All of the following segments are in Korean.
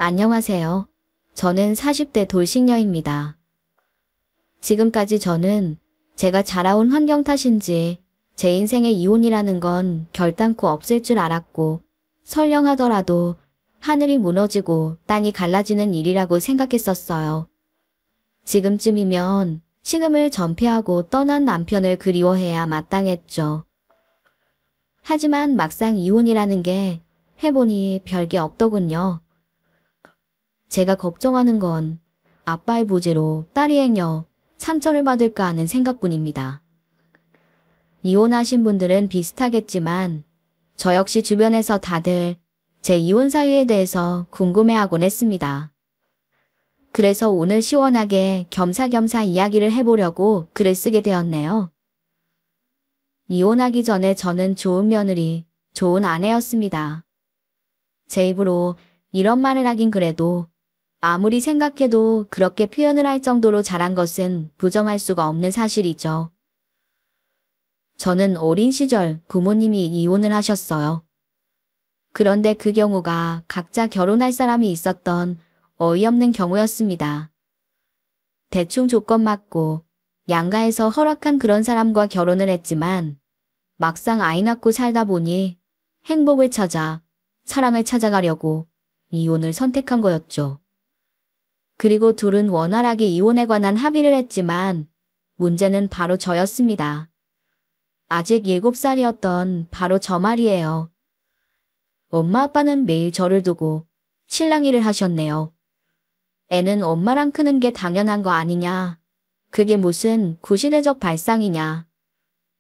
안녕하세요. 저는 40대 돌싱녀입니다. 지금까지 저는 제가 자라온 환경 탓인지 제 인생에 이혼이라는 건 결단코 없을 줄 알았고, 설령 하더라도 하늘이 무너지고 땅이 갈라지는 일이라고 생각했었어요. 지금쯤이면 식음을 전폐하고 떠난 남편을 그리워해야 마땅했죠. 하지만 막상 이혼이라는 게 해보니 별게 없더군요. 제가 걱정하는 건 아빠의 부재로 딸이 행여 상처를 받을까 하는 생각뿐입니다. 이혼하신 분들은 비슷하겠지만 저 역시 주변에서 다들 제 이혼 사유에 대해서 궁금해하곤 했습니다. 그래서 오늘 시원하게 겸사겸사 이야기를 해보려고 글을 쓰게 되었네요. 이혼하기 전에 저는 좋은 며느리, 좋은 아내였습니다. 제 입으로 이런 말을 하긴 그래도 아무리 생각해도 그렇게 표현을 할 정도로 잘한 것은 부정할 수가 없는 사실이죠. 저는 어린 시절 부모님이 이혼을 하셨어요. 그런데 그 경우가 각자 결혼할 사람이 있었던 어이없는 경우였습니다. 대충 조건 맞고 양가에서 허락한 그런 사람과 결혼을 했지만 막상 아이 낳고 살다 보니 행복을 찾아 사랑을 찾아가려고 이혼을 선택한 거였죠. 그리고 둘은 원활하게 이혼에 관한 합의를 했지만 문제는 바로 저였습니다. 아직 7살이었던 바로 저 말이에요. 엄마 아빠는 매일 저를 두고 신랑 일을 하셨네요. 애는 엄마랑 크는 게 당연한 거 아니냐. 그게 무슨 구시대적 발상이냐.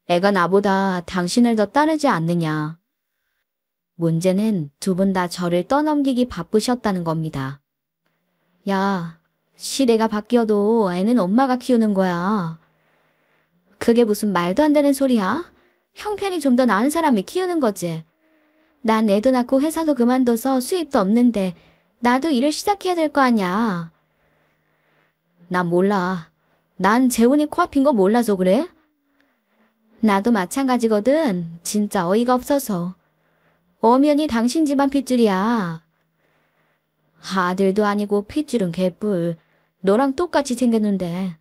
애가 나보다 당신을 더 따르지 않느냐. 문제는 두 분 다 저를 떠넘기기 바쁘셨다는 겁니다. 야, 시대가 바뀌어도 애는 엄마가 키우는 거야. 그게 무슨 말도 안 되는 소리야? 형편이 좀 더 나은 사람이 키우는 거지. 난 애도 낳고 회사도 그만둬서 수입도 없는데 나도 일을 시작해야 될 거 아니야. 난 몰라. 난 재혼이 코앞인 거 몰라서 그래? 나도 마찬가지거든. 진짜 어이가 없어서. 엄연히 당신 집안 핏줄이야. 아들도 아니고 핏줄은 개뿔. 너랑 똑같이 생겼는데.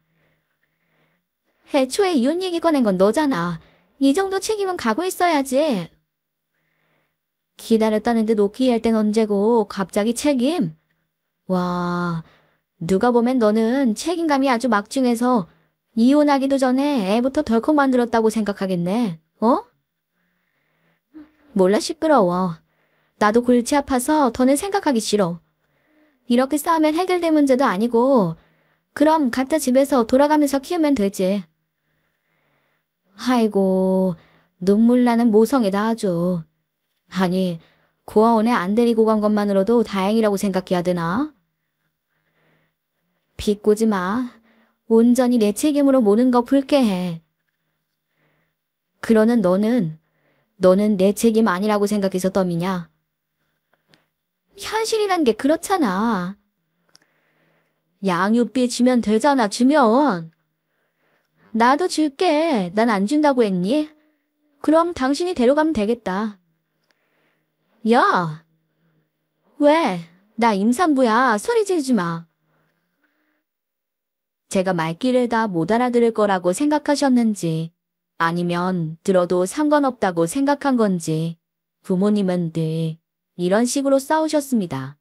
애초에 이혼 얘기 꺼낸 건 너잖아. 이 정도 책임은 가고 있어야지. 기다렸다는데 놓기 할 땐 언제고 갑자기 책임? 와, 누가 보면 너는 책임감이 아주 막중해서 이혼하기도 전에 애부터 덜컥 만들었다고 생각하겠네. 어? 몰라 시끄러워. 나도 골치 아파서 더는 생각하기 싫어. 이렇게 싸우면 해결될 문제도 아니고 그럼 각자 집에서 돌아가면서 키우면 되지. 아이고, 눈물 나는 모성애다 아주. 아니, 고아원에 안 데리고 간 것만으로도 다행이라고 생각해야 되나? 비꼬지 마. 온전히 내 책임으로 모는 거 불쾌해. 그러는 너는 내 책임 아니라고 생각해서 떠미냐? 현실이란 게 그렇잖아. 양육비 주면 되잖아, 주면. 나도 줄게. 난 안 준다고 했니? 그럼 당신이 데려가면 되겠다. 야! 왜? 나 임산부야. 소리 지르지 마. 제가 말귀를 다 못 알아들을 거라고 생각하셨는지 아니면 들어도 상관없다고 생각한 건지 부모님은 늘 이런 식으로 싸우셨습니다.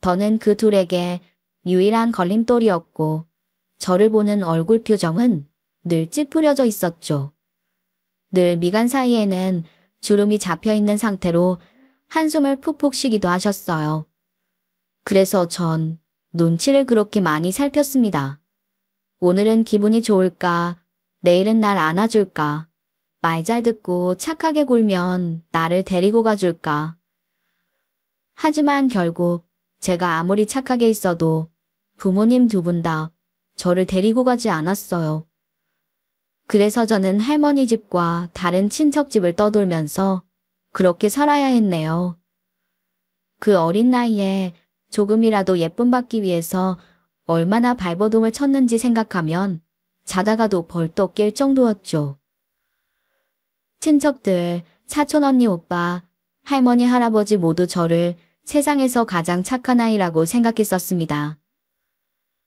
저는 그 둘에게 유일한 걸림돌이었고 저를 보는 얼굴 표정은 늘 찌푸려져 있었죠. 늘 미간 사이에는 주름이 잡혀있는 상태로 한숨을 푹푹 쉬기도 하셨어요. 그래서 전 눈치를 그렇게 많이 살폈습니다. 오늘은 기분이 좋을까? 내일은 날 안아줄까? 말 잘 듣고 착하게 굴면 나를 데리고 가줄까? 하지만 결국 제가 아무리 착하게 있어도 부모님 두 분 다 저를 데리고 가지 않았어요. 그래서 저는 할머니 집과 다른 친척 집을 떠돌면서 그렇게 살아야 했네요. 그 어린 나이에 조금이라도 예쁨 받기 위해서 얼마나 발버둥을 쳤는지 생각하면 자다가도 벌떡 깰 정도였죠. 친척들, 사촌 언니 오빠, 할머니 할아버지 모두 저를 세상에서 가장 착한 아이라고 생각했었습니다.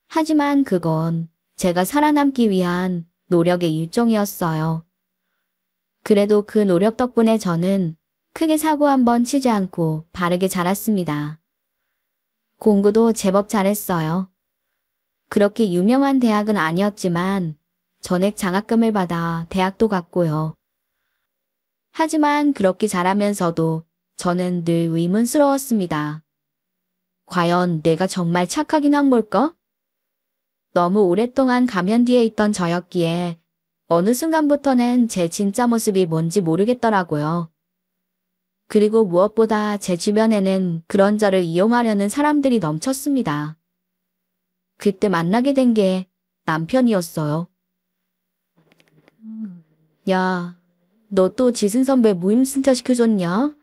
하지만 그건 제가 살아남기 위한 노력의 일종이었어요. 그래도 그 노력 덕분에 저는 크게 사고 한 번 치지 않고 바르게 자랐습니다. 공부도 제법 잘했어요. 그렇게 유명한 대학은 아니었지만 전액 장학금을 받아 대학도 갔고요. 하지만 그렇게 자라면서도 저는 늘 의문스러웠습니다. 과연 내가 정말 착하긴 한 걸까? 너무 오랫동안 가면 뒤에 있던 저였기에 어느 순간부터는 제 진짜 모습이 뭔지 모르겠더라고요. 그리고 무엇보다 제 주변에는 그런 저를 이용하려는 사람들이 넘쳤습니다. 그때 만나게 된 게 남편이었어요. 야, 너 또 지승 선배 무임승차 시켜줬냐?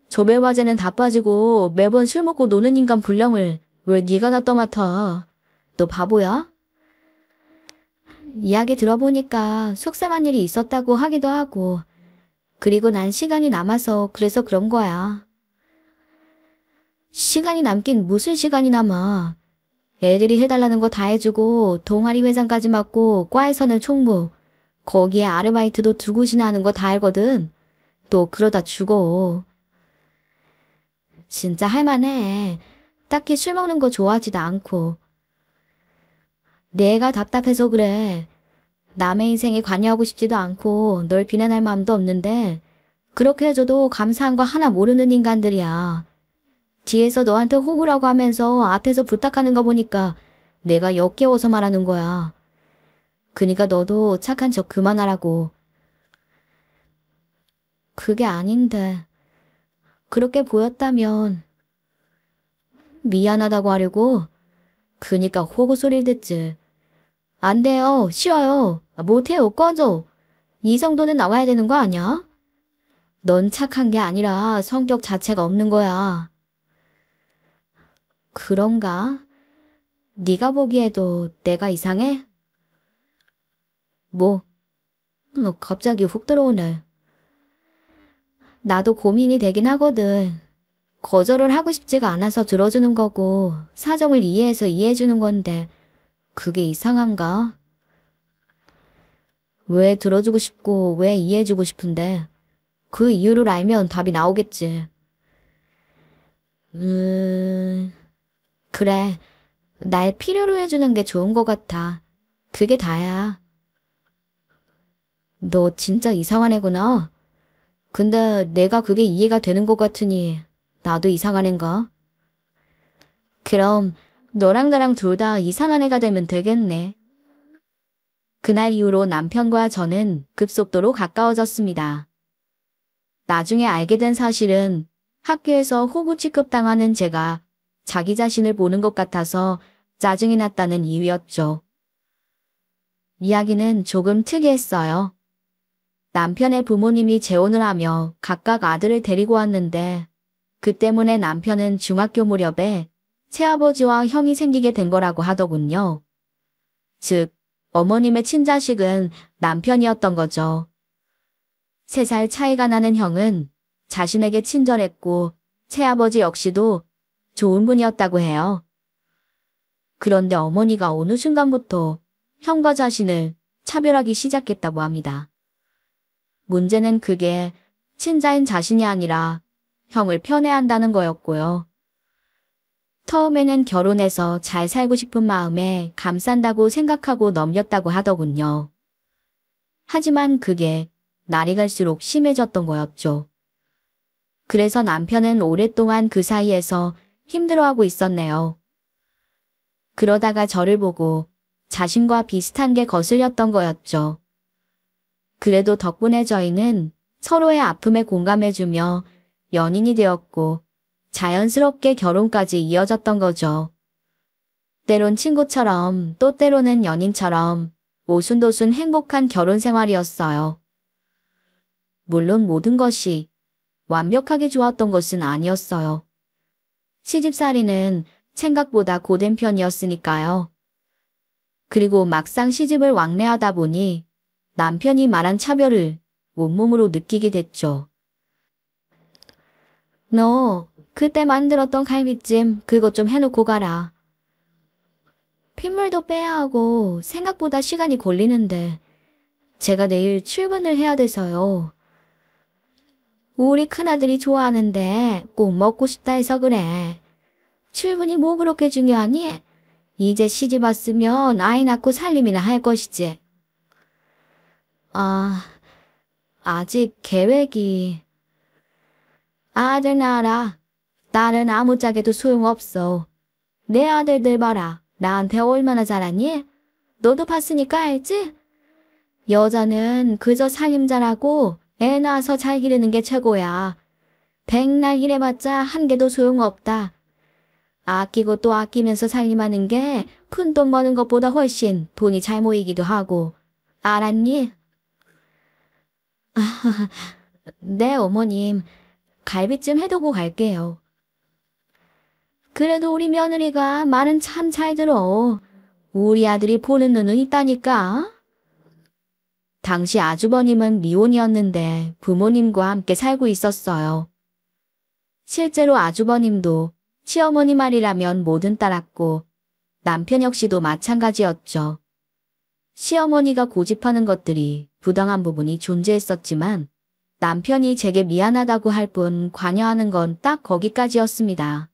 조별과제는 다 빠지고 매번 술 먹고 노는 인간 분량을 왜 네가 다 떠맡아? 너 바보야? 이야기 들어보니까 속상한 일이 있었다고 하기도 하고, 그리고 난 시간이 남아서 그래서 그런 거야. 시간이 남긴 무슨 시간이 남아. 애들이 해달라는 거 다 해주고 동아리 회장까지 맡고 과에서는 총무, 거기에 아르바이트도 두 곳이나 하는 거 다 알거든. 또 그러다 죽어. 진짜 할만해. 딱히 술 먹는 거 좋아하지도 않고. 내가 답답해서 그래. 남의 인생에 관여하고 싶지도 않고 널 비난할 마음도 없는데 그렇게 해줘도 감사한 거 하나 모르는 인간들이야. 뒤에서 너한테 호구라고 하면서 앞에서 부탁하는 거 보니까 내가 역겨워서 말하는 거야. 그니까 너도 착한 척 그만하라고. 그게 아닌데. 그렇게 보였다면 미안하다고 하려고? 그니까 호구 소리를 듣지. 안 돼요. 쉬워요. 못해요. 꺼져. 이 정도는 나와야 되는 거 아니야? 넌 착한 게 아니라 성격 자체가 없는 거야. 그런가? 네가 보기에도 내가 이상해? 뭐? 갑자기 훅 들어오네. 나도 고민이 되긴 하거든. 거절을 하고 싶지가 않아서 들어주는 거고 사정을 이해해서 이해해주는 건데 그게 이상한가? 왜 들어주고 싶고 왜 이해해주고 싶은데 그 이유를 알면 답이 나오겠지. 그래. 날 필요로 해주는 게 좋은 것 같아. 그게 다야. 너 진짜 이상한 애구나. 근데 내가 그게 이해가 되는 것 같으니 나도 이상한 애인가? 그럼 너랑 나랑 둘 다 이상한 애가 되면 되겠네. 그날 이후로 남편과 저는 급속도로 가까워졌습니다. 나중에 알게 된 사실은 학교에서 호구 취급당하는 제가 자기 자신을 보는 것 같아서 짜증이 났다는 이유였죠. 이야기는 조금 특이했어요. 남편의 부모님이 재혼을 하며 각각 아들을 데리고 왔는데 그 때문에 남편은 중학교 무렵에 새아버지와 형이 생기게 된 거라고 하더군요. 즉, 어머님의 친자식은 남편이었던 거죠. 3살 차이가 나는 형은 자신에게 친절했고 새아버지 역시도 좋은 분이었다고 해요. 그런데 어머니가 어느 순간부터 형과 자신을 차별하기 시작했다고 합니다. 문제는 그게 친자인 자신이 아니라 형을 편애한다는 거였고요. 처음에는 결혼해서 잘 살고 싶은 마음에 감싼다고 생각하고 넘겼다고 하더군요. 하지만 그게 날이 갈수록 심해졌던 거였죠. 그래서 남편은 오랫동안 그 사이에서 힘들어하고 있었네요. 그러다가 저를 보고 자신과 비슷한 게 거슬렸던 거였죠. 그래도 덕분에 저희는 서로의 아픔에 공감해주며 연인이 되었고 자연스럽게 결혼까지 이어졌던 거죠. 때론 친구처럼 또 때로는 연인처럼 오순도순 행복한 결혼 생활이었어요. 물론 모든 것이 완벽하게 좋았던 것은 아니었어요. 시집살이는 생각보다 고된 편이었으니까요. 그리고 막상 시집을 왕래하다 보니 남편이 말한 차별을 온몸으로 느끼게 됐죠. 너 그때 만들었던 갈비찜 그것 좀 해놓고 가라. 핏물도 빼야 하고 생각보다 시간이 걸리는데 제가 내일 출근을 해야 돼서요. 우리 큰아들이 좋아하는데 꼭 먹고 싶다 해서 그래. 출근이 뭐 그렇게 중요하니? 이제 시집 왔으면 아이 낳고 살림이나 할 것이지. 아, 아직 계획이... 아들 낳아라. 딸은 아무짝에도 소용없어. 내 아들들 봐라. 나한테 얼마나 잘하니? 너도 봤으니까 알지? 여자는 그저 살림 잘하고 애 낳아서 잘 기르는 게 최고야. 백날 일해봤자 한 개도 소용없다. 아끼고 또 아끼면서 살림하는 게 큰 돈 버는 것보다 훨씬 돈이 잘 모이기도 하고. 알았니? 네, 어머님. 갈비찜 해두고 갈게요. 그래도 우리 며느리가 말은 참 잘 들어. 우리 아들이 보는 눈은 있다니까. 당시 아주버님은 미혼이었는데 부모님과 함께 살고 있었어요. 실제로 아주버님도 시어머니 말이라면 뭐든 따랐고 남편 역시도 마찬가지였죠. 시어머니가 고집하는 것들이 부당한 부분이 존재했었지만 남편이 제게 미안하다고 할 뿐 관여하는 건 딱 거기까지였습니다.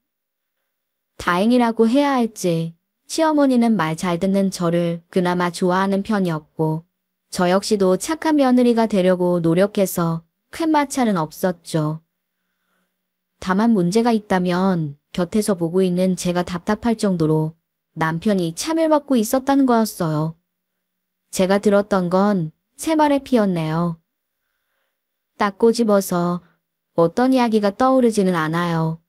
다행이라고 해야 할지 시어머니는 말 잘 듣는 저를 그나마 좋아하는 편이었고 저 역시도 착한 며느리가 되려고 노력해서 큰 마찰은 없었죠. 다만 문제가 있다면 곁에서 보고 있는 제가 답답할 정도로 남편이 차별받고 있었다는 거였어요. 제가 들었던 건 새말의 피였네요. 딱 꼬집어서 어떤 이야기가 떠오르지는 않아요.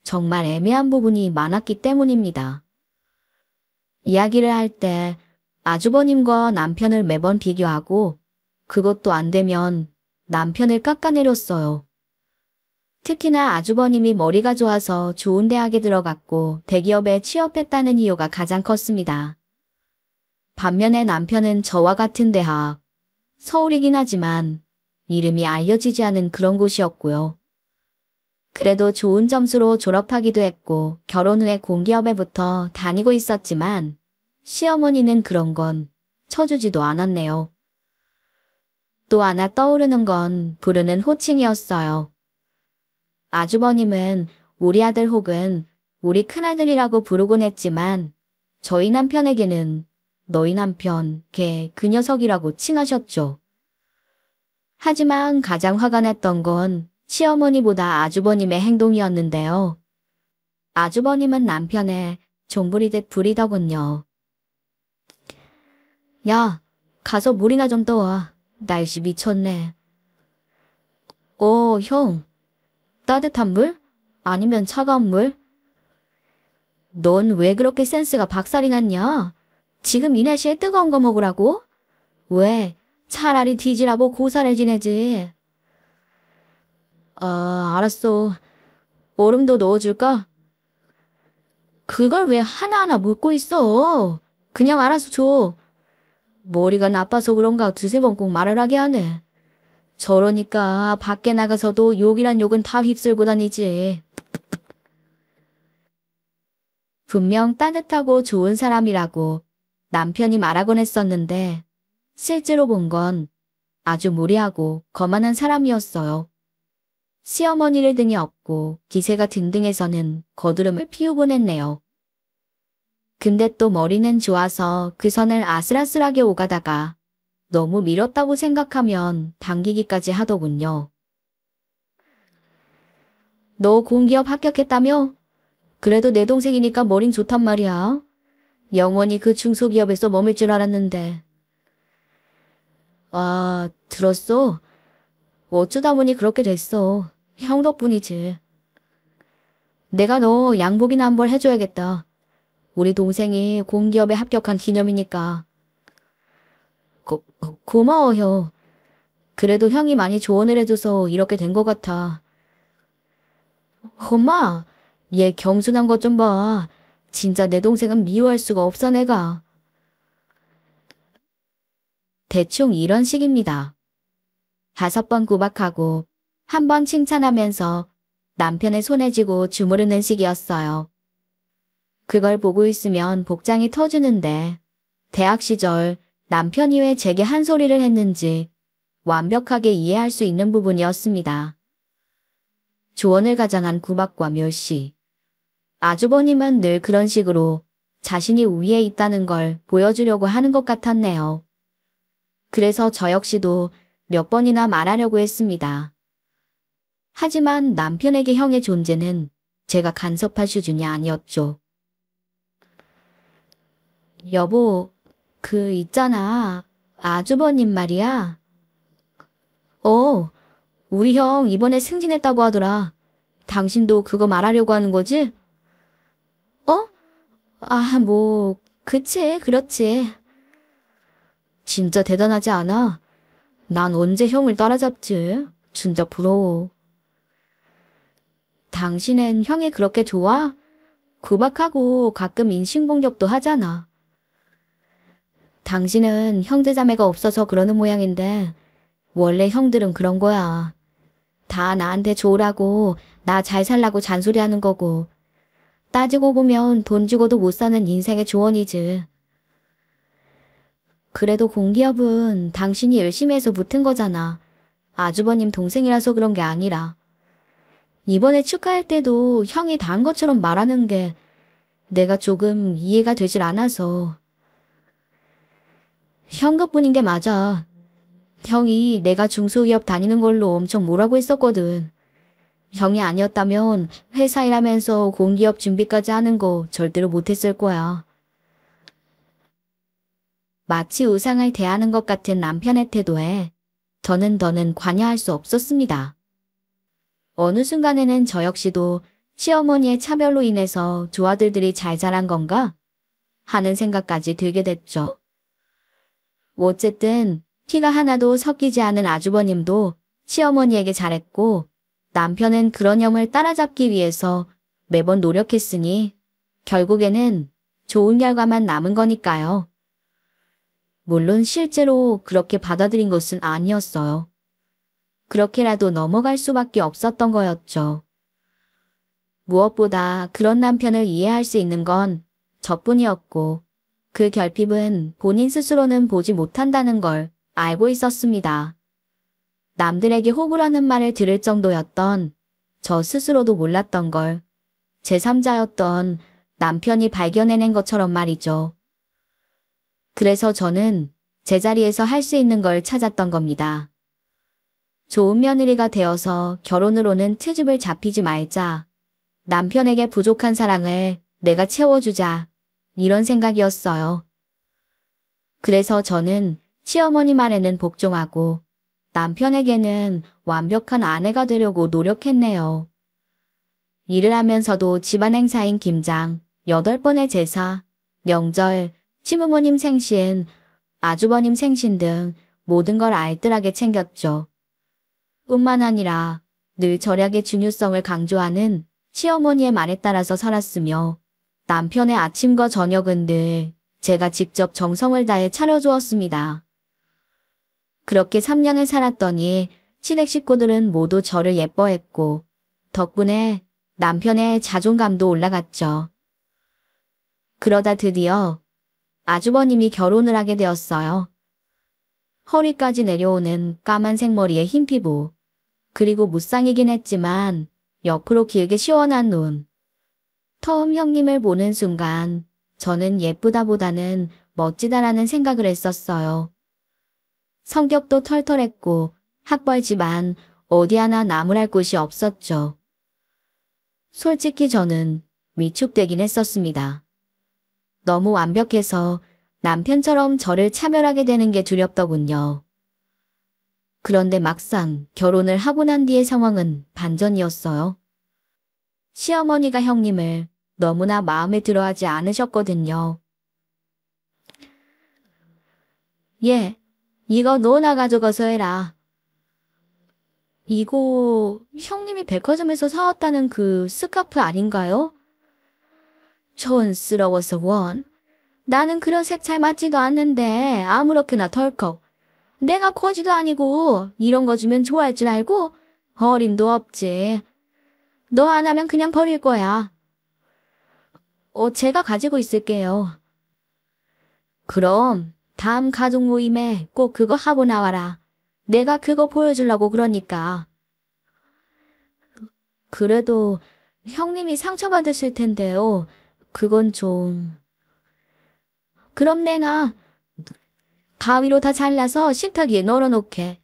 정말 애매한 부분이 많았기 때문입니다. 이야기를 할 때 아주버님과 남편을 매번 비교하고 그것도 안 되면 남편을 깎아내렸어요. 특히나 아주버님이 머리가 좋아서 좋은 대학에 들어갔고 대기업에 취업했다는 이유가 가장 컸습니다. 반면에 남편은 저와 같은 대학, 서울이긴 하지만 이름이 알려지지 않은 그런 곳이었고요. 그래도 좋은 점수로 졸업하기도 했고 결혼 후에 공기업에 붙어 다니고 있었지만 시어머니는 그런 건 쳐주지도 않았네요. 또 하나 떠오르는 건 부르는 호칭이었어요. 아주버님은 우리 아들 혹은 우리 큰아들이라고 부르곤 했지만 저희 남편에게는 너희 남편, 걔, 그 녀석이라고 칭하셨죠. 하지만 가장 화가 났던 건 시어머니보다 아주버님의 행동이었는데요. 아주버님은 남편의 종부리듯 부리더군요. 야, 가서 물이나 좀 떠와. 날씨 미쳤네. 형. 따뜻한 물? 아니면 차가운 물? 넌 왜 그렇게 센스가 박살이 났냐? 지금 이 날씨에 뜨거운 거 먹으라고? 왜? 차라리 뒤지라고 고사를 지내지. 알았어. 얼음도 넣어줄까? 그걸 왜 하나하나 묻고 있어? 그냥 알아서 줘. 머리가 나빠서 그런가 두세 번 꼭 말을 하게 하네. 저러니까 밖에 나가서도 욕이란 욕은 다 휩쓸고 다니지. 분명 따뜻하고 좋은 사람이라고 남편이 말하곤 했었는데 실제로 본 건 아주 무례하고 거만한 사람이었어요. 시어머니를 등에 업고 기세가 등등해서는 거드름을 피우곤 했네요. 근데 또 머리는 좋아서 그 선을 아슬아슬하게 오가다가 너무 밀었다고 생각하면 당기기까지 하더군요. 너 공기업 합격했다며? 그래도 내 동생이니까 머린 좋단 말이야. 영원히 그 중소기업에서 머물 줄 알았는데. 들었어? 어쩌다 보니 그렇게 됐어. 형 덕분이지. 내가 너 양복이나 한 벌 해줘야겠다. 우리 동생이 공기업에 합격한 기념이니까. 고마워, 형. 그래도 형이 많이 조언을 해줘서 이렇게 된 것 같아. 엄마, 얘 겸손한 것 좀 봐. 진짜 내 동생은 미워할 수가 없어, 내가. 대충 이런 식입니다. 5번 구박하고 한 번 칭찬하면서 남편의 손에 쥐고 주무르는 시기였어요. 그걸 보고 있으면 복장이 터지는데 대학 시절 남편이 왜 제게 한 소리를 했는지 완벽하게 이해할 수 있는 부분이었습니다. 조언을 가장한 구박과 멸시. 아주버님은 늘 그런 식으로 자신이 우위에 있다는 걸 보여주려고 하는 것 같았네요. 그래서 저 역시도 몇 번이나 말하려고 했습니다. 하지만 남편에게 형의 존재는 제가 간섭할 수준이 아니었죠. 여보, 있잖아. 아주버님 말이야. 우리 형 이번에 승진했다고 하더라. 당신도 그거 말하려고 하는 거지? 그치, 그렇지. 진짜 대단하지 않아? 난 언제 형을 따라잡지? 진짜 부러워. 당신은 형이 그렇게 좋아? 구박하고 가끔 인신공격도 하잖아. 당신은 형제자매가 없어서 그러는 모양인데 원래 형들은 그런 거야. 다 나한테 좋으라고 나 잘 살라고 잔소리하는 거고 따지고 보면 돈 주고도 못 사는 인생의 조언이지. 그래도 공기업은 당신이 열심히 해서 붙은 거잖아. 아주버님 동생이라서 그런 게 아니라. 이번에 축하할 때도 형이 다 한 것처럼 말하는 게 내가 조금 이해가 되질 않아서. 형 덕분인 게 맞아. 형이 내가 중소기업 다니는 걸로 엄청 뭐라고 했었거든. 형이 아니었다면 회사 일하면서 공기업 준비까지 하는 거 절대로 못했을 거야. 마치 우상을 대하는 것 같은 남편의 태도에 저는 더는 관여할 수 없었습니다. 어느 순간에는 저 역시도 시어머니의 차별로 인해서 조아들들이 잘 자란 건가 하는 생각까지 들게 됐죠. 어쨌든 티가 하나도 섞이지 않은 아주버님도 시어머니에게 잘했고 남편은 그런 형을 따라잡기 위해서 매번 노력했으니 결국에는 좋은 결과만 남은 거니까요. 물론 실제로 그렇게 받아들인 것은 아니었어요. 그렇게라도 넘어갈 수밖에 없었던 거였죠. 무엇보다 그런 남편을 이해할 수 있는 건 저뿐이었고 그 결핍은 본인 스스로는 보지 못한다는 걸 알고 있었습니다. 남들에게 호구라는 말을 들을 정도였던 저 스스로도 몰랐던 걸 제3자였던 남편이 발견해낸 것처럼 말이죠. 그래서 저는 제자리에서 할 수 있는 걸 찾았던 겁니다. 좋은 며느리가 되어서 결혼으로는 트집을 잡히지 말자. 남편에게 부족한 사랑을 내가 채워주자. 이런 생각이었어요. 그래서 저는 시어머니 말에는 복종하고 남편에게는 완벽한 아내가 되려고 노력했네요. 일을 하면서도 집안 행사인 김장, 8번의 제사, 명절, 시부모님 생신, 아주버님 생신 등 모든 걸 알뜰하게 챙겼죠. 뿐만 아니라 늘 절약의 중요성을 강조하는 시어머니의 말에 따라서 살았으며 남편의 아침과 저녁은 늘 제가 직접 정성을 다해 차려주었습니다. 그렇게 3년을 살았더니 시댁 식구들은 모두 저를 예뻐했고 덕분에 남편의 자존감도 올라갔죠. 그러다 드디어 아주버님이 결혼을 하게 되었어요. 허리까지 내려오는 까만색 머리에 흰 피부, 그리고 무쌍이긴 했지만 옆으로 길게 시원한 눈. 터음 형님을 보는 순간 저는 예쁘다보다는 멋지다라는 생각을 했었어요. 성격도 털털했고 학벌지만 어디 하나 나무랄 곳이 없었죠. 솔직히 저는 위축되긴 했었습니다. 너무 완벽해서 남편처럼 저를 차별하게 되는 게 두렵더군요. 그런데 막상 결혼을 하고 난 뒤의 상황은 반전이었어요. 시어머니가 형님을 너무나 마음에 들어하지 않으셨거든요. 예, 이거 너나 가져가서 해라. 이거 형님이 백화점에서 사왔다는 그 스카프 아닌가요? 촌스러워서 원. 나는 그런 색 잘 맞지도 않는데 아무렇게나 덜컥. 내가 거지도 아니고 이런 거 주면 좋아할 줄 알고 어림도 없지. 너 안 하면 그냥 버릴 거야. 제가 가지고 있을게요. 그럼 다음 가족 모임에 꼭 그거 하고 나와라. 내가 그거 보여주려고 그러니까. 그래도 형님이 상처받으실 텐데요. 그건 좀... 그럼 내가 가위로 다 잘라서 식탁 위에 널어놓게.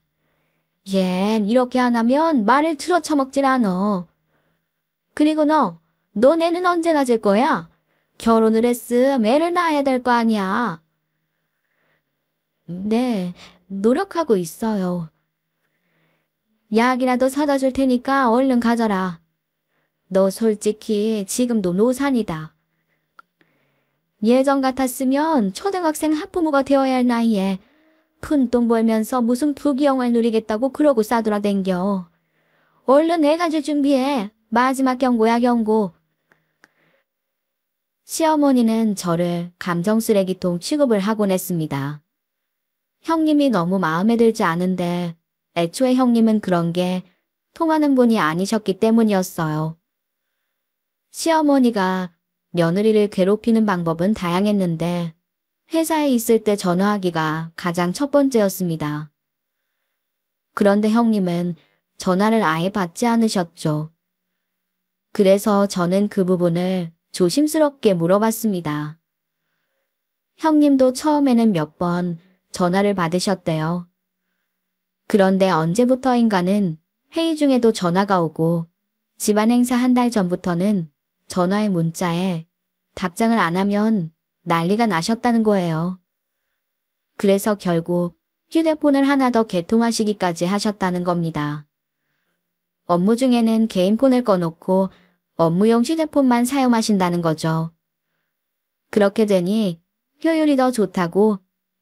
얜 이렇게 안 하면 말을 들어 처먹질 않어. 그리고 너네는 언제 가질 거야? 결혼을 했음 애를 낳아야 될 거 아니야. 네, 노력하고 있어요. 약이라도 사다 줄 테니까 얼른 가져라. 너 솔직히 지금도 노산이다. 예전 같았으면 초등학생 학부모가 되어야 할 나이에 푼돈 벌면서 무슨 부귀영화를 누리겠다고 그러고 싸돌아댕겨. 얼른 애 가질 준비해. 마지막 경고야, 경고. 시어머니는 저를 감정 쓰레기통 취급을 하곤 했습니다. 형님이 너무 마음에 들지 않은데 애초에 형님은 그런 게 통하는 분이 아니셨기 때문이었어요. 시어머니가 며느리를 괴롭히는 방법은 다양했는데 회사에 있을 때 전화하기가 가장 첫 번째였습니다. 그런데 형님은 전화를 아예 받지 않으셨죠. 그래서 저는 그 부분을 조심스럽게 물어봤습니다. 형님도 처음에는 몇 번 전화를 받으셨대요. 그런데 언제부터인가는 회의 중에도 전화가 오고 집안 행사 한 달 전부터는 전화에 문자에 답장을 안 하면 난리가 나셨다는 거예요. 그래서 결국 휴대폰을 하나 더 개통하시기까지 하셨다는 겁니다. 업무 중에는 개인폰을 꺼놓고 업무용 휴대폰만 사용하신다는 거죠. 그렇게 되니 효율이 더 좋다고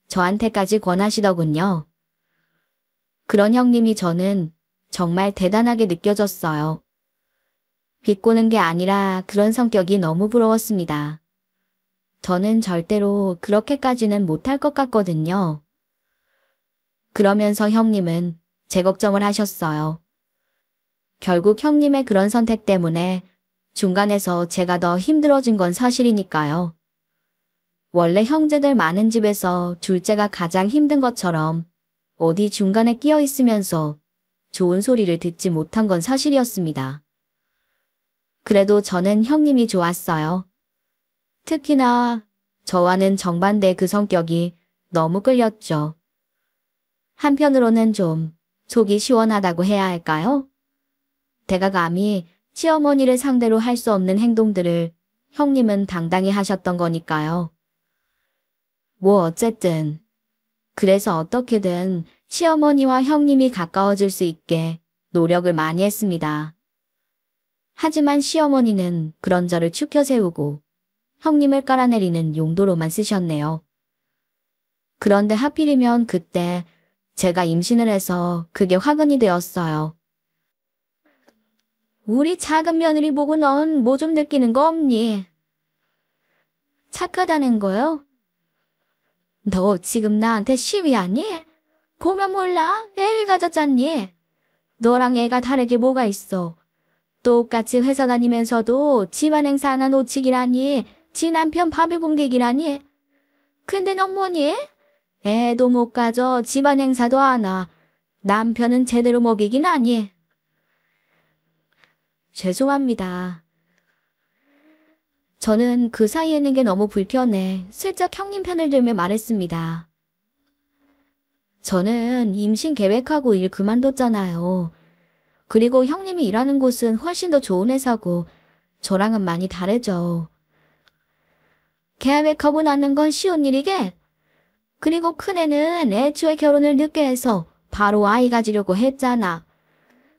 저한테까지 권하시더군요. 그런 형님이 저는 정말 대단하게 느껴졌어요. 비꼬는 게 아니라 그런 성격이 너무 부러웠습니다. 저는 절대로 그렇게까지는 못할 것 같거든요. 그러면서 형님은 제 걱정을 하셨어요. 결국 형님의 그런 선택 때문에 중간에서 제가 더 힘들어진 건 사실이니까요. 원래 형제들 많은 집에서 둘째가 가장 힘든 것처럼 어디 중간에 끼어 있으면서 좋은 소리를 듣지 못한 건 사실이었습니다. 그래도 저는 형님이 좋았어요. 특히나 저와는 정반대 그 성격이 너무 끌렸죠. 한편으로는 좀 속이 시원하다고 해야 할까요? 제가 감히 시어머니를 상대로 할 수 없는 행동들을 형님은 당당히 하셨던 거니까요. 뭐 어쨌든 그래서 어떻게든 시어머니와 형님이 가까워질 수 있게 노력을 많이 했습니다. 하지만 시어머니는 그런 저를 추켜 세우고 형님을 깔아내리는 용도로만 쓰셨네요. 그런데 하필이면 그때 제가 임신을 해서 그게 화근이 되었어요. 우리 작은 며느리 보고 넌 뭐 좀 느끼는 거 없니? 착하다는 거요? 너 지금 나한테 시위하니? 보면 몰라? 애를 가졌잖니? 너랑 애가 다르게 뭐가 있어? 똑같이 회사 다니면서도 집안 행사 하나 놓치기라니, 지 남편 밥을 굶기기라니. 근데 넌 뭐니? 애도 못 가져, 집안 행사도 안 와. 남편은 제대로 먹이긴 하니. 죄송합니다. 저는 그 사이에 있는 게 너무 불편해 슬쩍 형님 편을 들며 말했습니다. 저는 임신 계획하고 일 그만뒀잖아요. 그리고 형님이 일하는 곳은 훨씬 더 좋은 회사고 저랑은 많이 다르죠. 계획하고 낳는 건 쉬운 일이게. 그리고 큰애는 애초에 결혼을 늦게 해서 바로 아이 가지려고 했잖아.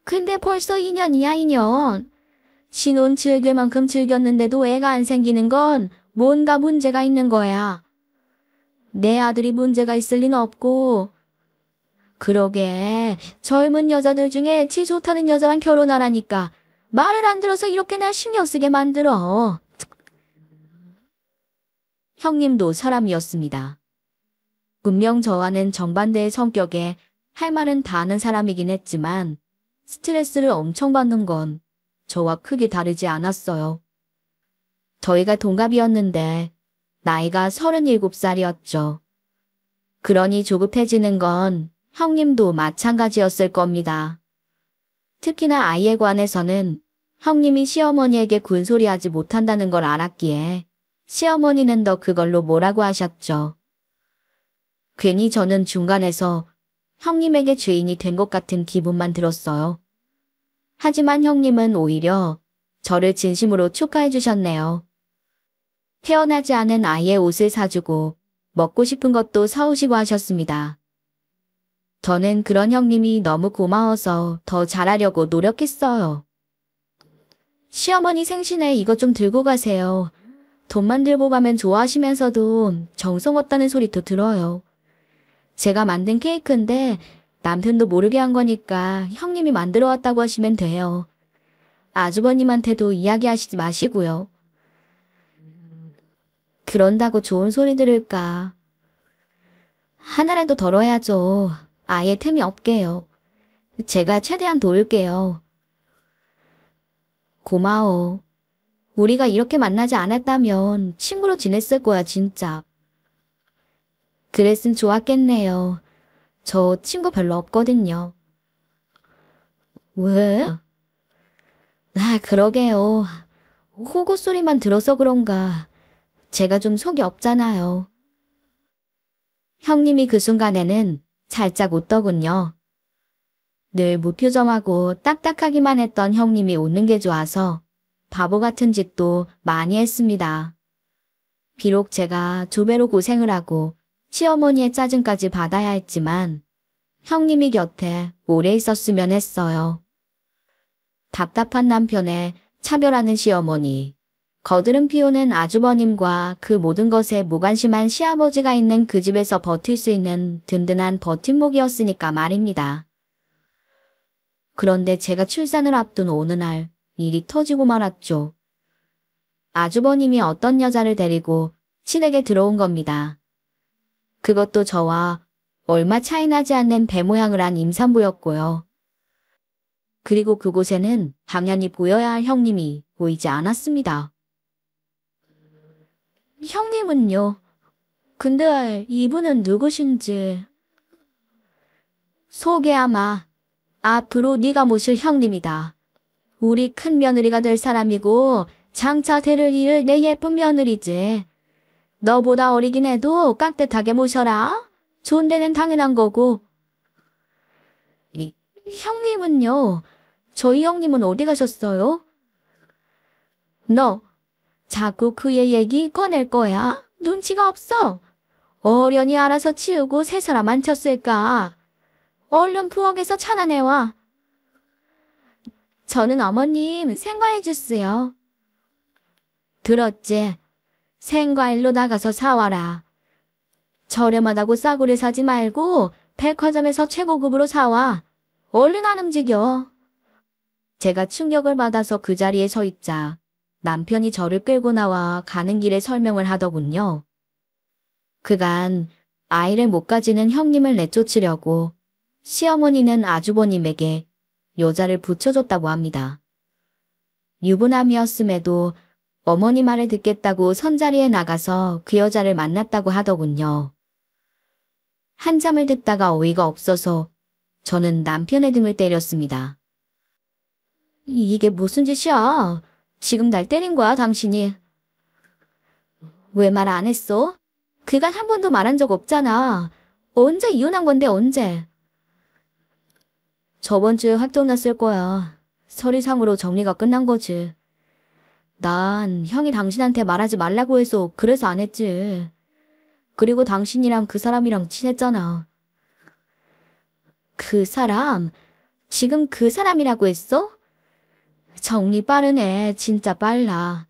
근데 벌써 2년이야, 2년. 신혼 즐길 만큼 즐겼는데도 애가 안 생기는 건 뭔가 문제가 있는 거야. 내 아들이 문제가 있을 리는 없고. 그러게 젊은 여자들 중에 지 좋다는 여자랑 결혼하라니까 말을 안 들어서 이렇게 날 신경 쓰게 만들어. 형님도 사람이었습니다. 분명 저와는 정반대의 성격에 할 말은 다 하는 사람이긴 했지만 스트레스를 엄청 받는 건 저와 크게 다르지 않았어요. 저희가 동갑이었는데 나이가 37살이었죠. 그러니 조급해지는 건 형님도 마찬가지였을 겁니다. 특히나 아이에 관해서는 형님이 시어머니에게 군소리하지 못한다는 걸 알았기에 시어머니는 더 그걸로 뭐라고 하셨죠. 괜히 저는 중간에서 형님에게 죄인이 된 것 같은 기분만 들었어요. 하지만 형님은 오히려 저를 진심으로 축하해 주셨네요. 태어나지 않은 아이의 옷을 사주고 먹고 싶은 것도 사오시고 하셨습니다. 저는 그런 형님이 너무 고마워서 더 잘하려고 노력했어요. 시어머니 생신에 이것 좀 들고 가세요. 돈만 들고 가면 좋아하시면서도 정성 없다는 소리도 들어요. 제가 만든 케이크인데 남편도 모르게 한 거니까 형님이 만들어 왔다고 하시면 돼요. 아주버님한테도 이야기하시지 마시고요. 그런다고 좋은 소리 들을까? 하나라도 덜어야죠. 아예 틈이 없게요. 제가 최대한 도울게요. 고마워. 우리가 이렇게 만나지 않았다면 친구로 지냈을 거야, 진짜. 그랬으면 좋았겠네요. 저 친구 별로 없거든요. 왜? 그러게요. 호구 소리만 들어서 그런가. 제가 좀 속이 없잖아요. 형님이 그 순간에는 살짝 웃더군요. 늘 무표정하고 딱딱하기만 했던 형님이 웃는 게 좋아서 바보 같은 짓도 많이 했습니다. 비록 제가 두 배로 고생을 하고 시어머니의 짜증까지 받아야 했지만 형님이 곁에 오래 있었으면 했어요. 답답한 남편에 차별하는 시어머니, 거드름 피우는 아주버님과 그 모든 것에 무관심한 시아버지가 있는 그 집에서 버틸 수 있는 든든한 버팀목이었으니까 말입니다. 그런데 제가 출산을 앞둔 어느 날 일이 터지고 말았죠. 아주버님이 어떤 여자를 데리고 시댁에 들어온 겁니다. 그것도 저와 얼마 차이 나지 않는 배 모양을 한 임산부였고요. 그리고 그곳에는 당연히 보여야 할 형님이 보이지 않았습니다. 형님은요? 근데 이분은 누구신지? 소개하마. 앞으로 네가 모실 형님이다. 우리 큰 며느리가 될 사람이고 장차 대를 이을 내 예쁜 며느리지. 너보다 어리긴 해도 깍듯하게 모셔라. 좋은 데는 당연한 거고. 형님은요? 저희 형님은 어디 가셨어요? 너 자꾸 그의 얘기 꺼낼 거야? 눈치가 없어. 어련히 알아서 치우고 새 사람 안 쳤을까? 얼른 부엌에서 차나 내와. 저는 어머님 생과일 주스요. 들었지? 생과일로 나가서 사와라. 저렴하다고 싸구려 사지 말고 백화점에서 최고급으로 사와. 얼른 안 움직여. 제가 충격을 받아서 그 자리에 서 있자 남편이 저를 끌고 나와 가는 길에 설명을 하더군요. 그간 아이를 못 가지는 형님을 내쫓으려고 시어머니는 아주버님에게 여자를 붙여줬다고 합니다. 유부남이었음에도 어머니 말을 듣겠다고 선자리에 나가서 그 여자를 만났다고 하더군요. 한참을 듣다가 어이가 없어서 저는 남편의 등을 때렸습니다. 이게 무슨 짓이야? 지금 날 때린 거야, 당신이. 왜 말 안 했어? 그간 한 번도 말한 적 없잖아. 언제 이혼한 건데, 언제? 저번 주에 활동 났을 거야. 서류상으로 정리가 끝난 거지. 난 형이 당신한테 말하지 말라고 해서 그래서 안 했지. 그리고 당신이랑 그 사람이랑 친했잖아. 그 사람? 지금 그 사람이라고 했어? 정리 빠르네. 진짜 빨라.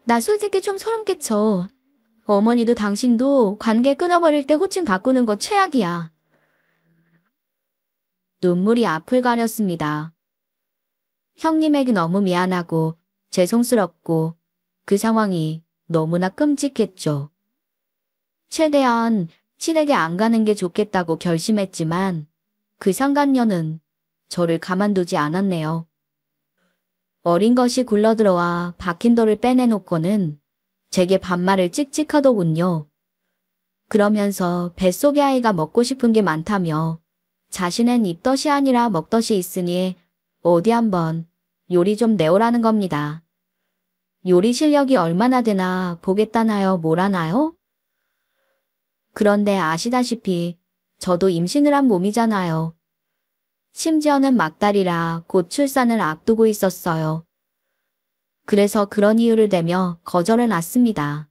나 솔직히 좀 소름 끼쳐. 어머니도 당신도 관계 끊어버릴 때 호칭 바꾸는 거 최악이야. 눈물이 앞을 가렸습니다. 형님에게 너무 미안하고 죄송스럽고 그 상황이 너무나 끔찍했죠. 최대한 시댁에 안 가는 게 좋겠다고 결심했지만 그 상간녀는 저를 가만두지 않았네요. 어린 것이 굴러들어와 박힌 돌을 빼내놓고는 제게 반말을 찍찍하더군요. 그러면서 뱃속의 아이가 먹고 싶은 게 많다며 자신은 입덧이 아니라 먹덧이 있으니 어디 한번 요리 좀 내오라는 겁니다. 요리 실력이 얼마나 되나 보겠다나요, 뭐라나요? 그런데 아시다시피 저도 임신을 한 몸이잖아요. 심지어는 막달이라 곧 출산을 앞두고 있었어요. 그래서 그런 이유를 대며 거절해 놨습니다.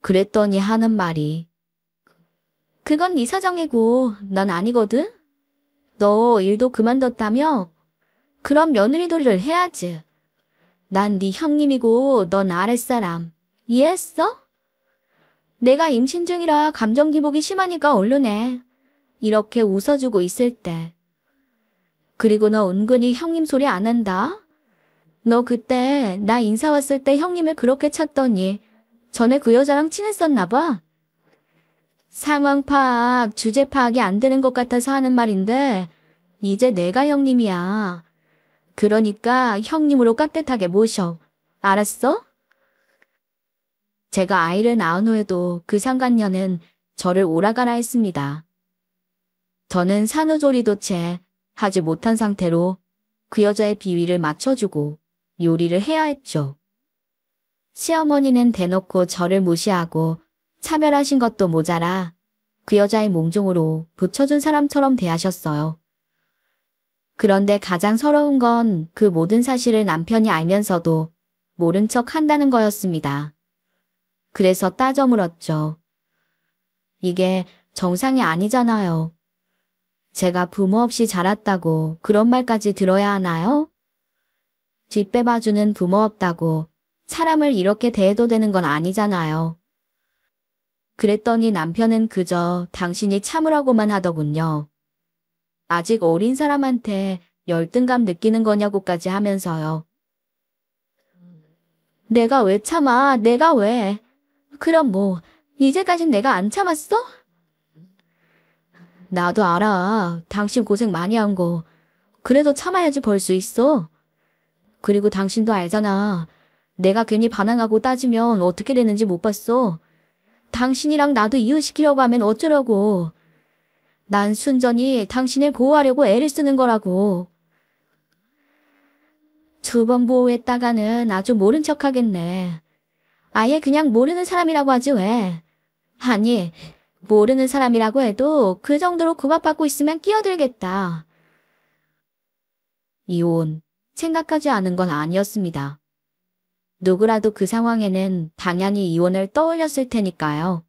그랬더니 하는 말이 그건 네 사정이고 난 아니거든? 너 일도 그만뒀다며? 그럼 며느리돌이를 해야지. 난 네 형님이고 넌 아랫사람. 이해했어? 내가 임신 중이라 감정 기복이 심하니까 얼른 해. 이렇게 웃어주고 있을 때. 그리고 너 은근히 형님 소리 안 한다? 너 그때 나 인사 왔을 때 형님을 그렇게 찾더니 전에 그 여자랑 친했었나 봐. 상황 파악, 주제 파악이 안 되는 것 같아서 하는 말인데 이제 내가 형님이야. 그러니까 형님으로 깍듯하게 모셔. 알았어? 제가 아이를 낳은 후에도 그 상간녀는 저를 오라가라 했습니다. 저는 산후조리도 채 하지 못한 상태로 그 여자의 비위를 맞춰주고 요리를 해야 했죠. 시어머니는 대놓고 저를 무시하고 차별하신 것도 모자라 그 여자의 몽종으로 붙여준 사람처럼 대하셨어요. 그런데 가장 서러운 건 그 모든 사실을 남편이 알면서도 모른 척 한다는 거였습니다. 그래서 따져 물었죠. 이게 정상이 아니잖아요. 제가 부모 없이 자랐다고 그런 말까지 들어야 하나요? 뒷배봐주는 부모 없다고 사람을 이렇게 대해도 되는 건 아니잖아요. 그랬더니 남편은 그저 당신이 참으라고만 하더군요. 아직 어린 사람한테 열등감 느끼는 거냐고까지 하면서요. 내가 왜 참아? 내가 왜? 그럼 뭐 이제까진 내가 안 참았어? 나도 알아. 당신 고생 많이 한 거. 그래도 참아야지 벌 수 있어. 그리고 당신도 알잖아. 내가 괜히 반항하고 따지면 어떻게 되는지 못 봤어. 당신이랑 나도 이혼시키려고 하면 어쩌려고. 난 순전히 당신을 보호하려고 애를 쓰는 거라고. 2번 보호했다가는 아주 모른 척 하겠네. 아예 그냥 모르는 사람이라고 하지 왜. 아니, 모르는 사람이라고 해도 그 정도로 구박받고 있으면 끼어들겠다. 이혼, 생각하지 않은 건 아니었습니다. 누구라도 그 상황에는 당연히 이혼을 떠올렸을 테니까요.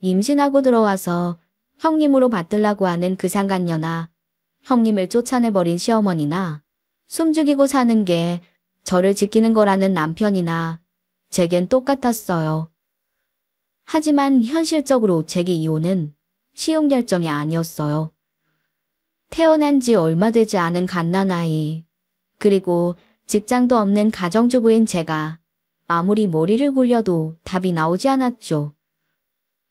임신하고 들어와서 형님으로 받들라고 하는 그 상간녀나 형님을 쫓아내버린 시어머니나 숨죽이고 사는 게 저를 지키는 거라는 남편이나 제겐 똑같았어요. 하지만 현실적으로 제게 이혼은 쉬운 결정이 아니었어요. 태어난 지 얼마 되지 않은 갓난아이, 그리고 직장도 없는 가정주부인 제가 아무리 머리를 굴려도 답이 나오지 않았죠.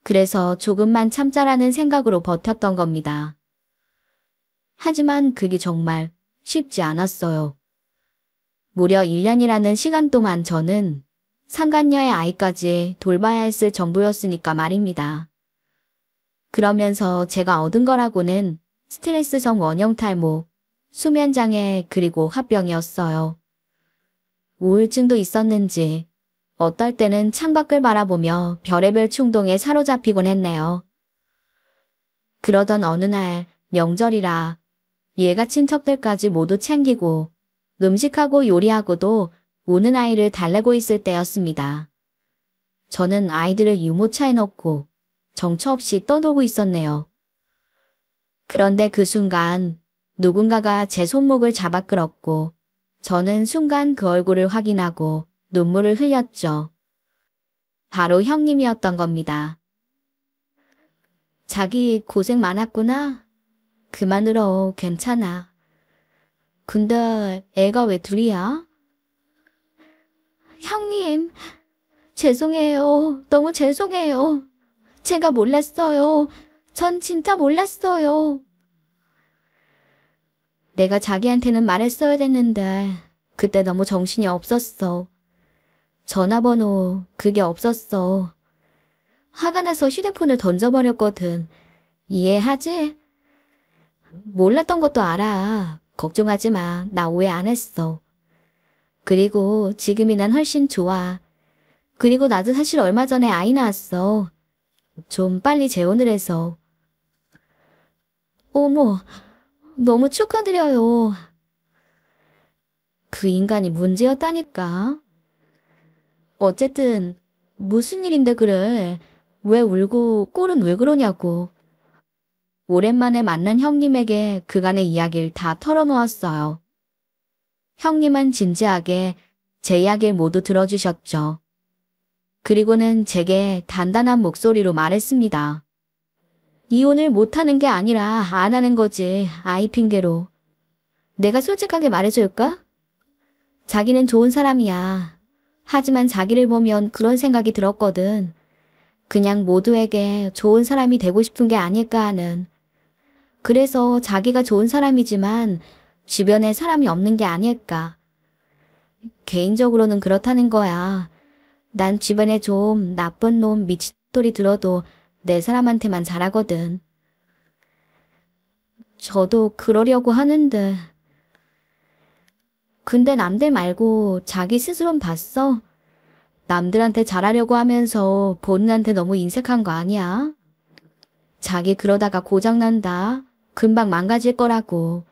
그래서 조금만 참자라는 생각으로 버텼던 겁니다. 하지만 그게 정말 쉽지 않았어요. 무려 1년이라는 시간 동안 저는 상간녀의 아이까지 돌봐야 했을 정도였으니까 말입니다. 그러면서 제가 얻은 거라고는 스트레스성 원형 탈모, 수면장애 그리고 화병이었어요. 우울증도 있었는지 어떨 때는 창밖을 바라보며 별의별 충동에 사로잡히곤 했네요. 그러던 어느 날 명절이라 얘가 친척들까지 모두 챙기고 음식하고 요리하고도 우는 아이를 달래고 있을 때였습니다. 저는 아이들을 유모차에 넣고 정처 없이 떠돌고 있었네요. 그런데 그 순간 누군가가 제 손목을 잡아 끌었고 저는 순간 그 얼굴을 확인하고 눈물을 흘렸죠. 바로 형님이었던 겁니다. 자기 고생 많았구나. 그만 울어. 괜찮아. 근데 애가 왜 둘이야? 형님, 죄송해요. 너무 죄송해요. 제가 몰랐어요. 전 진짜 몰랐어요. 내가 자기한테는 말했어야 됐는데 그때 너무 정신이 없었어. 전화번호 그게 없었어. 화가 나서 휴대폰을 던져버렸거든. 이해하지? 몰랐던 것도 알아. 걱정하지 마. 나 오해 안 했어. 그리고 지금이 난 훨씬 좋아. 그리고 나도 사실 얼마 전에 아이 낳았어. 좀 빨리 재혼을 해서. 어머, 너무 축하드려요. 그 인간이 문제였다니까. 어쨌든 무슨 일인데 그래. 왜 울고 꼴은 왜 그러냐고. 오랜만에 만난 형님에게 그간의 이야기를 다 털어놓았어요. 형님은 진지하게 제 이야기를 모두 들어주셨죠. 그리고는 제게 단단한 목소리로 말했습니다. 이혼을 못하는 게 아니라 안 하는 거지, 아이 핑계로. 내가 솔직하게 말해줄까? 자기는 좋은 사람이야. 하지만 자기를 보면 그런 생각이 들었거든. 그냥 모두에게 좋은 사람이 되고 싶은 게 아닐까 하는. 그래서 자기가 좋은 사람이지만 주변에 사람이 없는 게 아닐까. 개인적으로는 그렇다는 거야. 난 주변에 좀 나쁜 놈 미친돌이 들어도 내 사람한테만 잘하거든. 저도 그러려고 하는데. 근데 남들 말고 자기 스스로는 봤어? 남들한테 잘하려고 하면서 본인한테 너무 인색한 거 아니야? 자기 그러다가 고장난다. 금방 망가질 거라고.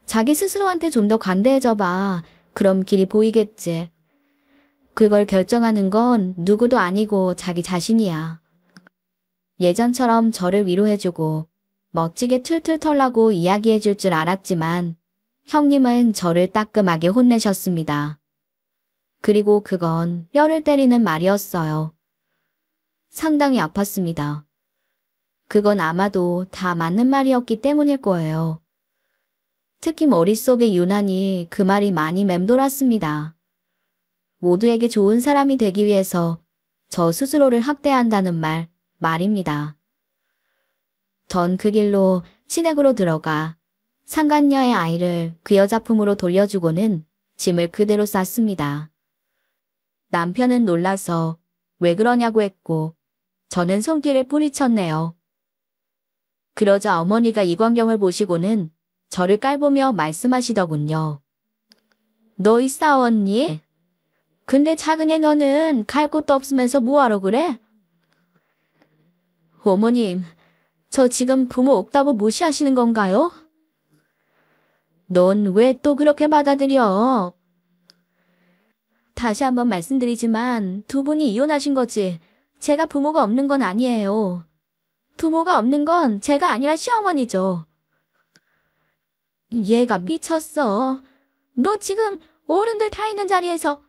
자기 스스로한테 좀 더 관대해져 봐. 그럼 길이 보이겠지. 그걸 결정하는 건 누구도 아니고 자기 자신이야. 예전처럼 저를 위로해주고 멋지게 툴툴 털라고 이야기해줄 줄 알았지만 형님은 저를 따끔하게 혼내셨습니다. 그리고 그건 뼈를 때리는 말이었어요. 상당히 아팠습니다. 그건 아마도 다 맞는 말이었기 때문일 거예요. 특히 머릿속에 유난히 그 말이 많이 맴돌았습니다. 모두에게 좋은 사람이 되기 위해서 저 스스로를 학대한다는 말입니다. 전 그 길로 시댁으로 들어가 상간녀의 아이를 그 여자 품으로 돌려주고는 짐을 그대로 쌌습니다. 남편은 놀라서 왜 그러냐고 했고 저는 손길을 뿌리쳤네요. 그러자 어머니가 이 광경을 보시고는 저를 깔보며 말씀하시더군요. 너희 싸웠니? 근데 작은애 너는 갈 곳도 없으면서 뭐하러 그래? 어머님, 저 지금 부모 없다고 무시하시는 건가요? 넌 왜 또 그렇게 받아들여? 다시 한번 말씀드리지만 두 분이 이혼하신 거지. 제가 부모가 없는 건 아니에요. 부모가 없는 건 제가 아니라 시어머니죠. 얘가 미쳤어. 너 지금 어른들 다 있는 자리에서.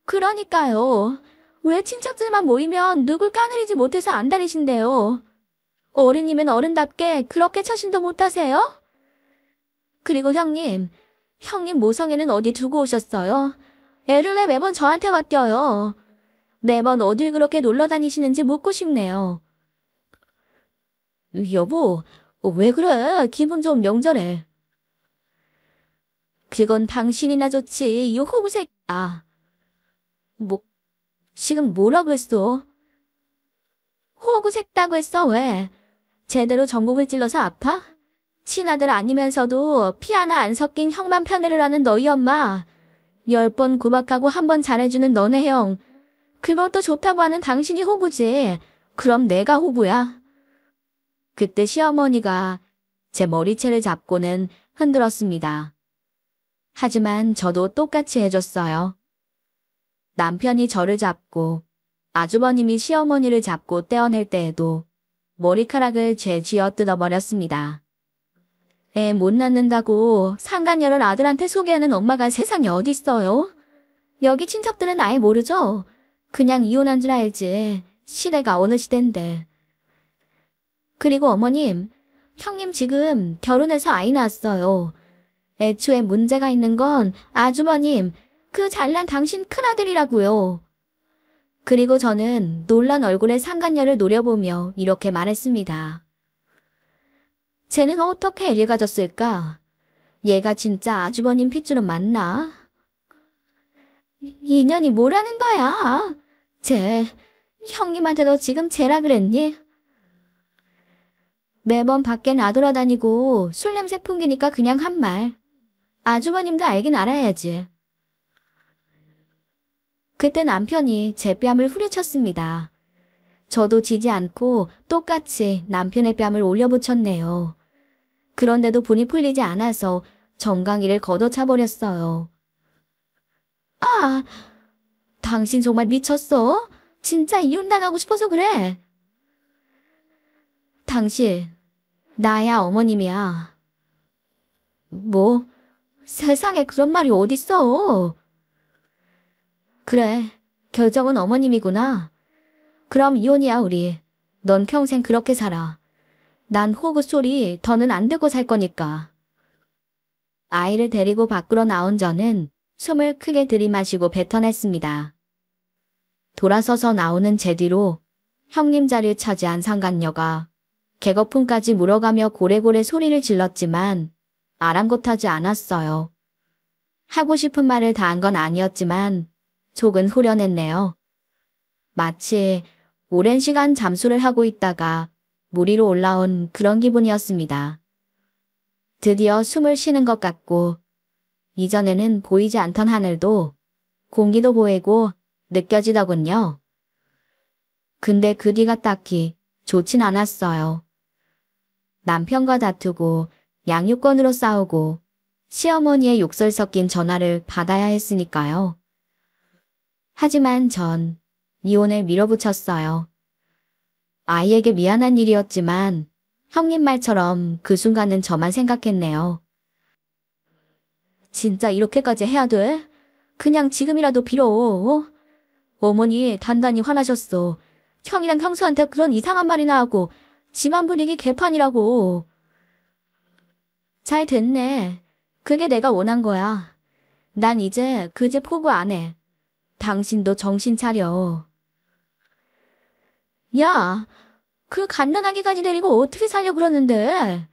그러니까요. 왜 친척들만 모이면 누굴 까내리지 못해서 안달이신데요. 어른이면 어른답게 그렇게 처신도 못하세요? 그리고 형님 모성애는 어디 두고 오셨어요? 애를 왜 매번 저한테 맡겨요? 매번 어딜 그렇게 놀러 다니시는지 묻고 싶네요. 여보, 왜 그래? 기분 좋은 명절에. 그건 당신이나 좋지, 이 호구새끼야. 지금 뭐라고 했어? 호구새끼다고 했어, 왜? 제대로 전곡을 찔러서 아파? 친아들 아니면서도 피 하나 안 섞인 형만 편애를 하는 너희 엄마. 10번 구박하고 한 번 잘해주는 너네 형. 그것도 좋다고 하는 당신이 호구지. 그럼 내가 호구야. 그때 시어머니가 제 머리채를 잡고는 흔들었습니다. 하지만 저도 똑같이 해줬어요. 남편이 저를 잡고 아주버님이 시어머니를 잡고 떼어낼 때에도 머리카락을 쥐어 뜯어버렸습니다. 애 못 낳는다고 상간녀를 아들한테 소개하는 엄마가 세상에 어딨어요? 여기 친척들은 아예 모르죠? 그냥 이혼한 줄 알지. 시대가 어느 시대인데. 그리고 어머님, 형님 지금 결혼해서 아이 낳았어요. 애초에 문제가 있는 건 아주버님, 그 잘난 당신 큰아들이라고요. 그리고 저는 놀란 얼굴에 상간녀를 노려보며 이렇게 말했습니다. 쟤는 어떻게 애를 가졌을까? 얘가 진짜 아주버님 핏줄은 맞나? 인연이 뭐라는 거야? 쟤, 형님한테도 지금 쟤라 그랬니? 매번 밖에 나돌아다니고 술 냄새 풍기니까 그냥 한 말. 아주버님도 알긴 알아야지. 그때 남편이 제 뺨을 후려쳤습니다. 저도 지지 않고 똑같이 남편의 뺨을 올려붙였네요. 그런데도 분이 풀리지 않아서 정강이를 걷어차버렸어요. 아, 당신 정말 미쳤어? 진짜 이혼당하고 싶어서 그래. 당신, 나야 어머님이야. 뭐, 세상에 그런 말이 어딨어. 그래, 결정은 어머님이구나. 그럼 이혼이야 우리. 넌 평생 그렇게 살아. 난 호구 소리 더는 안 듣고 살 거니까. 아이를 데리고 밖으로 나온 저는 숨을 크게 들이마시고 뱉어냈습니다. 돌아서서 나오는 제 뒤로 형님 자리를 차지한 상간녀가 개거품까지 물어가며 고래고래 소리를 질렀지만 아랑곳하지 않았어요. 하고 싶은 말을 다 한 건 아니었지만 속은 후련했네요. 마치 오랜 시간 잠수를 하고 있다가 물 위로 올라온 그런 기분이었습니다. 드디어 숨을 쉬는 것 같고 이전에는 보이지 않던 하늘도 공기도 보이고 느껴지더군요. 근데 그 뒤가 딱히 좋진 않았어요. 남편과 다투고 양육권으로 싸우고 시어머니의 욕설 섞인 전화를 받아야 했으니까요. 하지만 전 이혼을 밀어붙였어요. 아이에게 미안한 일이었지만 형님 말처럼 그 순간은 저만 생각했네요. 진짜 이렇게까지 해야 돼? 그냥 지금이라도 빌어. 어머니 단단히 화나셨어. 형이랑 형수한테 그런 이상한 말이나 하고 집안 분위기 개판이라고. 잘 됐네. 그게 내가 원한 거야. 난 이제 그 집 포부 안 해. 당신도 정신 차려. 야, 그 갓난아기까지 데리고 어떻게 살려고 그러는데?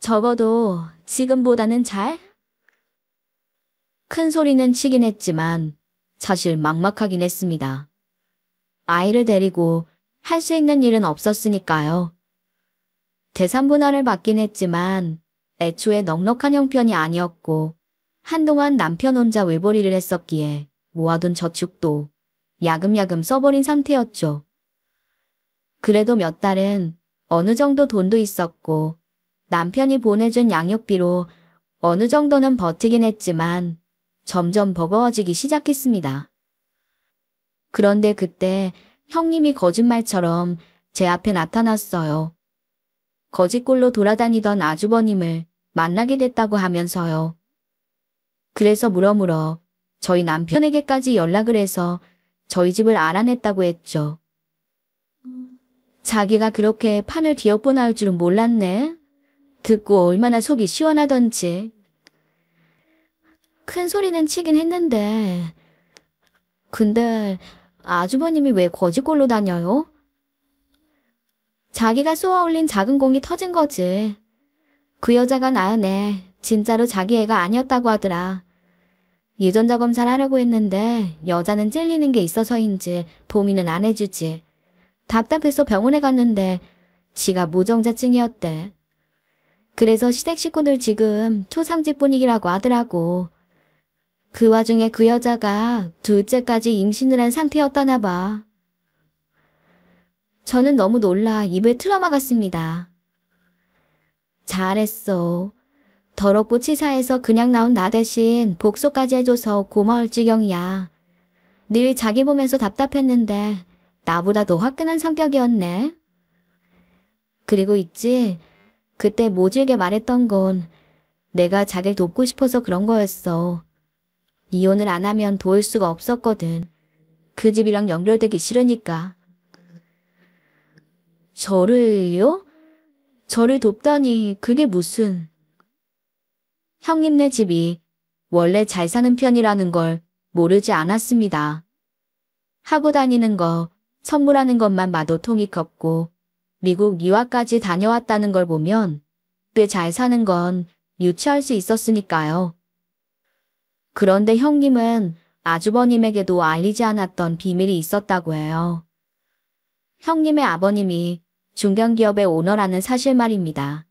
적어도 지금보다는 잘? 큰 소리는 치긴 했지만 사실 막막하긴 했습니다. 아이를 데리고 할 수 있는 일은 없었으니까요. 대산분할을 받긴 했지만 애초에 넉넉한 형편이 아니었고 한동안 남편 혼자 외벌이를 했었기에 모아둔 저축도 야금야금 써버린 상태였죠. 그래도 몇 달은 어느 정도 돈도 있었고 남편이 보내준 양육비로 어느 정도는 버티긴 했지만 점점 버거워지기 시작했습니다. 그런데 그때 형님이 거짓말처럼 제 앞에 나타났어요. 거짓골로 돌아다니던 아주버님을 만나게 됐다고 하면서요. 그래서 물어물어 저희 남편에게까지 연락을 해서 저희 집을 알아냈다고 했죠. 자기가 그렇게 판을 뒤엎고 나올 줄은 몰랐네. 듣고 얼마나 속이 시원하던지. 큰 소리는 치긴 했는데. 근데 아주버님이 왜 거짓골로 다녀요? 자기가 쏘아올린 작은 공이 터진 거지. 그 여자가 낳은 애 진짜로 자기 애가 아니었다고 하더라. 유전자 검사를 하려고 했는데 여자는 찔리는 게 있어서인지 동의는 안 해주지. 답답해서 병원에 갔는데 지가 무정자증이었대. 그래서 시댁 식구들 지금 초상집 분위기라고 하더라고. 그 와중에 그 여자가 둘째까지 임신을 한 상태였다나 봐. 저는 너무 놀라 입을 틀어막았습니다. 잘했어. 더럽고 치사해서 그냥 나온 나 대신 복수까지 해줘서 고마울 지경이야. 늘 자기 보면서 답답했는데 나보다 더 화끈한 성격이었네. 그리고 있지, 그때 모질게 말했던 건 내가 자기를 돕고 싶어서 그런 거였어. 이혼을 안 하면 도울 수가 없었거든. 그 집이랑 연결되기 싫으니까. 저를요? 저를 돕다니 그게 무슨... 형님네 집이 원래 잘 사는 편이라는 걸 모르지 않았습니다. 하고 다니는 거, 선물하는 것만 봐도 통이 컸고 미국 유학까지 다녀왔다는 걸 보면 꽤 잘 사는 건 유추할 수 있었으니까요. 그런데 형님은 아주버님에게도 알리지 않았던 비밀이 있었다고 해요. 형님의 아버님이 중견기업의 오너라는 사실 말입니다.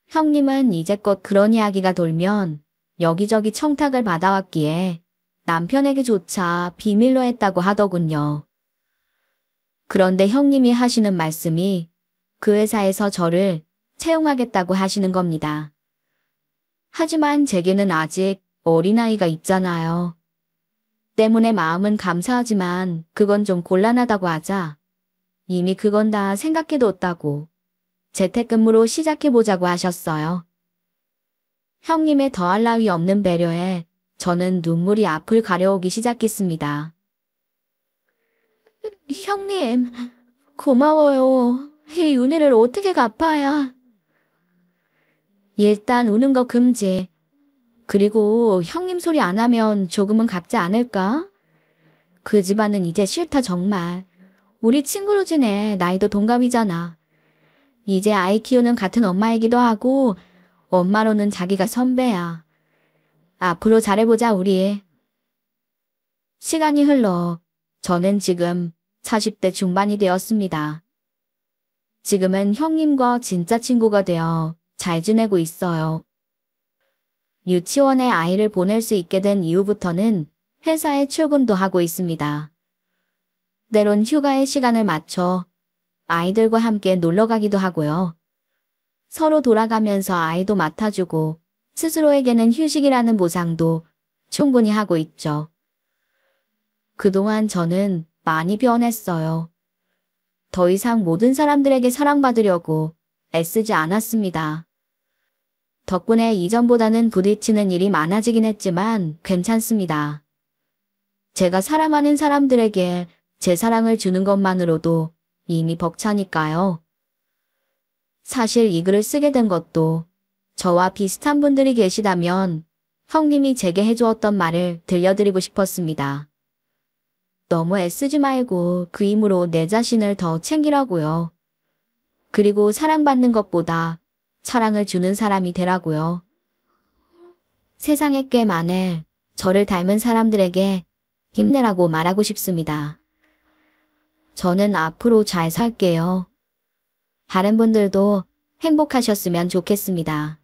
형님은 이제껏 그런 이야기가 돌면 여기저기 청탁을 받아왔기에 남편에게조차 비밀로 했다고 하더군요. 그런데 형님이 하시는 말씀이 그 회사에서 저를 채용하겠다고 하시는 겁니다. 하지만 제게는 아직 어린아이가 있잖아요. 때문에 마음은 감사하지만 그건 좀 곤란하다고 하자 이미 그건 다 생각해뒀다고 재택근무로 시작해보자고 하셨어요. 형님의 더할 나위 없는 배려에 저는 눈물이 앞을 가려오기 시작했습니다. 형님, 고마워요. 이 은혜를 어떻게 갚아야. 일단 우는 거 금지. 그리고 형님 소리 안 하면 조금은 갚지 않을까? 그 집안은 이제 싫다 정말. 우리 친구로 지내. 나이도 동갑이잖아. 이제 아이 키우는 같은 엄마이기도 하고 엄마로는 자기가 선배야. 앞으로 잘해보자 우리. 시간이 흘러 저는 지금 40대 중반이 되었습니다. 지금은 형님과 진짜 친구가 되어 잘 지내고 있어요. 유치원에 아이를 보낼 수 있게 된 이후부터는 회사에 출근도 하고 있습니다. 때론 휴가의 시간을 맞춰 아이들과 함께 놀러 가기도 하고요. 서로 돌아가면서 아이도 맡아주고 스스로에게는 휴식이라는 보상도 충분히 하고 있죠. 그동안 저는 많이 변했어요. 더 이상 모든 사람들에게 사랑받으려고 애쓰지 않았습니다. 덕분에 이전보다는 부딪히는 일이 많아지긴 했지만 괜찮습니다. 제가 사랑하는 사람들에게 제 사랑을 주는 것만으로도 이미 벅차니까요. 사실 이 글을 쓰게 된 것도 저와 비슷한 분들이 계시다면 형님이 제게 해주었던 말을 들려드리고 싶었습니다. 너무 애쓰지 말고 그 힘으로 내 자신을 더 챙기라고요. 그리고 사랑받는 것보다 사랑을 주는 사람이 되라고요. 세상에 꽤 많은 저를 닮은 사람들에게 힘내라고 말하고 싶습니다. 저는 앞으로 잘 살게요. 다른 분들도 행복하셨으면 좋겠습니다.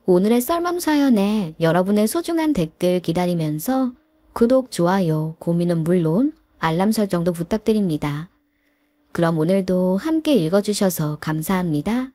오늘의 썰맘 사연에 여러분의 소중한 댓글 기다리면서 구독, 좋아요, 고민은 물론 알람 설정도 부탁드립니다. 그럼 오늘도 함께 읽어주셔서 감사합니다.